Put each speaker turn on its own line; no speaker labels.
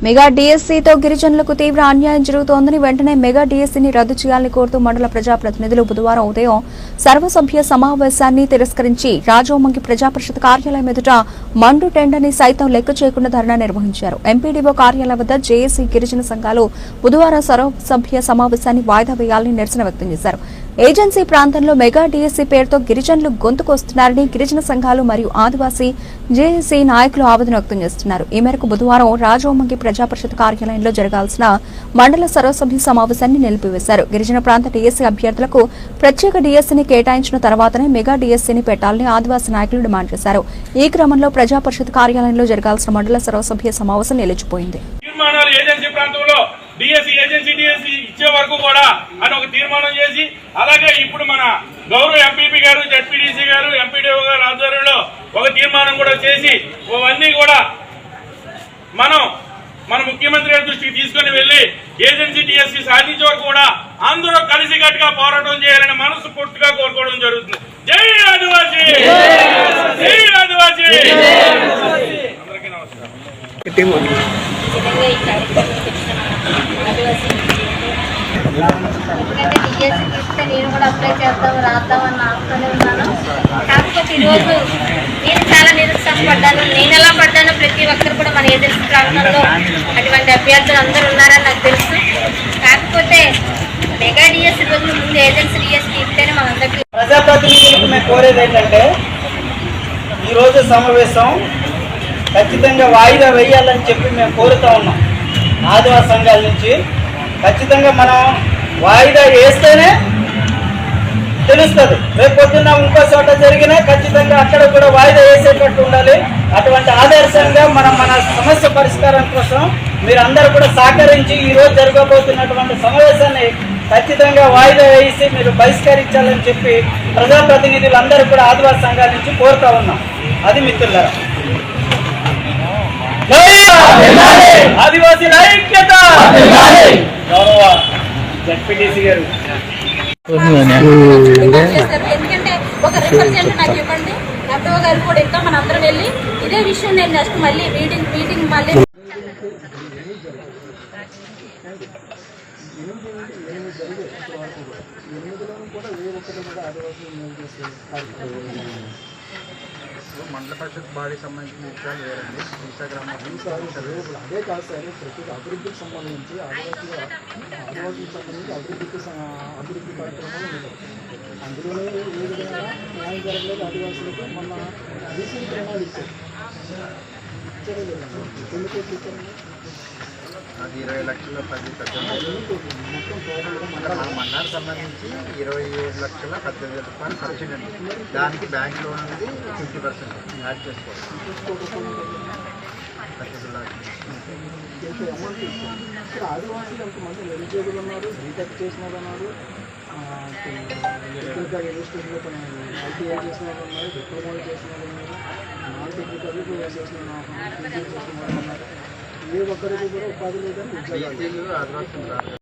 Mega డీఎస్సీతో గిరిజనులకు తీవ్ర అన్యాయం జరుగుతోందని వెంటనే మెగా డీఎస్సీని రద్దు చేయాలని కోరుతూ మండల ప్రజాప్రతినిధులు బుధవారం ఉదయం సర్వసభ్య సమావేశాన్ని తిరస్కరించి రాజోమంగి ప్రజాపరిషత్ కార్యాలయం ఎదుట మండు టెండర్ని సైతం లెక్క చేయకుండా ధర్నా నిర్వహించారు. ఎంపీడీఓ కార్యాలయం వద్ద జేఏసీ గిరిజన సంఘాలు బుధవారం సర్వసభ్య సమావేశాన్ని వాయిదా వేయాలని నిరసన వ్యక్తం చేశారు. ఏజెన్సీ ప్రాంతంలో మెగా డీఎస్సీ పేరుతో గిరిజనులు గొంతుకొస్తున్నారని గిరిజన సంఘాలు మరియు ఆదివాసీ జేఏసీ నాయకులు ఆవేదన వ్యక్తం చేస్తున్నారు. ఈ మేరకు బుధవారం రాజోమంగి ప్రజాపరిషత్ కార్యాలయంలో జరగాల్సిన మండల సర్వసభ్య సమావేశాన్ని నిలిపివేశారు. గిరిజన ప్రాంత డీఎస్సీ అభ్యర్థులకు ప్రత్యేక డీఎస్సీని కేటాయించిన తర్వాతనే మెగా డీఎస్సీని పెట్టాలని ఆదివాసీ నాయకులు డిమాండ్ చేశారు. ఈ క్రమంలో ప్రజాపరిషత్ కార్యాలయంలో జరగాల్సిన మండల సర్వసభ్య సమావేశం నిలిచిపోయింది.
డిఎస్సీ ఇచ్చే వరకు కూడా అని ఒక తీర్మానం చేసి, అలాగే ఇప్పుడు మన గౌరవ ఎంపీపీ గారు, జడ్పీడీసీ గారు, ఎంపీడీఓ గారు ఆధ్వర్యంలో ఒక తీర్మానం కూడా చేసి అవన్నీ కూడా మన ముఖ్యమంత్రి గారి దృష్టికి తీసుకుని వెళ్లి ఏజెన్సీ డిఎస్సీ సాధించే వరకు కూడా అందరూ కలిసికట్టుగా పోరాటం చేయాలని మనసు పూర్తిగా కోరుకోవడం జరుగుతుంది. జై ఆదివాసీ, జై ఆదివాసీ. అందరికీ నమస్కారం.
ఎందుకంటే డిఎస్సీ ఇస్తే నేను కూడా అప్లై చేద్దాం రాద్దామని ఆపుతూనే ఉన్నాను. కాకపోతే ఈరోజు నేను చాలా నిరుత్సాహపడ్డాను. నేను ఎలా పడ్డానో ప్రతి ఒక్కరు కూడా మన ఏజెన్సీ ప్రాంతంలో అటువంటి అభ్యర్థులు అందరూ ఉన్నారని నాకు తెలుసు. కాకపోతే మెగా డిఎస్సీ రోజుల ముందు ఏజెన్సీ డిఎస్సీ ఇస్తేనే మనందరికీ.
ప్రజాప్రతినిధులకు మేము కోరేది ఏంటంటే, ఈరోజు సమావేశం ఖచ్చితంగా వాయిదా వేయాలని చెప్పి మేము కోరుతూ ఉన్నాం. ఆదివాసీ సంఘాల నుంచి ఖచ్చితంగా మనం వాయిదా వేస్తేనే తెలుస్తుంది. రేపు పొద్దున్న ఇంకో చోట జరిగినా ఖచ్చితంగా అక్కడ కూడా వాయిదా వేసేటట్టు ఉండాలి. అటువంటి ఆదర్శంగా మన సమస్య పరిష్కారం కోసం మీరందరూ కూడా సహకరించి ఈరోజు జరగబోతున్నటువంటి సమావేశాన్ని ఖచ్చితంగా వాయిదా వేసి మీరు బహిష్కరించాలని చెప్పి ప్రజాప్రతినిధులందరూ కూడా ఆదివాసీ సంఘాల నుంచి కోరుతా ఉన్నాం. అది మిత్రులారా, ఆదివాసీ ఐక్యత. గౌరవ జడ్పీటీసీ గారు
ఎందుకంటే ఒక రిప్రజెంట్ నాకు ఇవ్వండి, ఎంతో గారు కూడా ఇంకా మన అందరం వెళ్ళి ఇదే విషయం నేను నెక్స్ట్ మళ్ళీ మీటింగ్ మళ్ళీ
మండల పరిషత్ బాడీ సంబంధించిన విషయాలు వేరండి. ఇన్స్టాగ్రామ్ అదే కాదు సార్, ప్రతి అభివృద్ధికి సంబంధించి ఆదివాసీకి సంబంధించి అభివృద్ధి కార్యక్రమాలు ఉన్నాయి. అందులోనే ఏ విధంగా న్యాయం జరగలేదు ఆదివాసులకు. మొన్న రీసెంట్ ప్రణాళిక ఇచ్చారు. ఎన్ని కోట్లు ఇచ్చారండి?
అది 20 లక్షల 10 మన మండలానికి సంబంధించి 27 లక్షల 18 రూపాయలు ఖర్చుందండి. దానికి బ్యాంక్ లోన్ అనేది 50% యాడ్ చేసుకోవాలి.
ఆదివాసీలు ఎంతమంది నిరుద్యోగులు ఉన్నారు, బీటెక్ చేసిన వాళ్ళు ఉన్నారు, రిజిస్ట్రేషన్లో ఐటీఐ చేసిన వాళ్ళు ఉన్నారు, డిప్లొమాలు చేసిన వాళ్ళు ఉన్నారు, నాన్ టెక్నికల్ చేసిన పీజీ చేసిన వాళ్ళు ఉన్నారు. ఏ ఒక్కరికి కూడా ఉపాధి లేదని
ఆదివాసీలు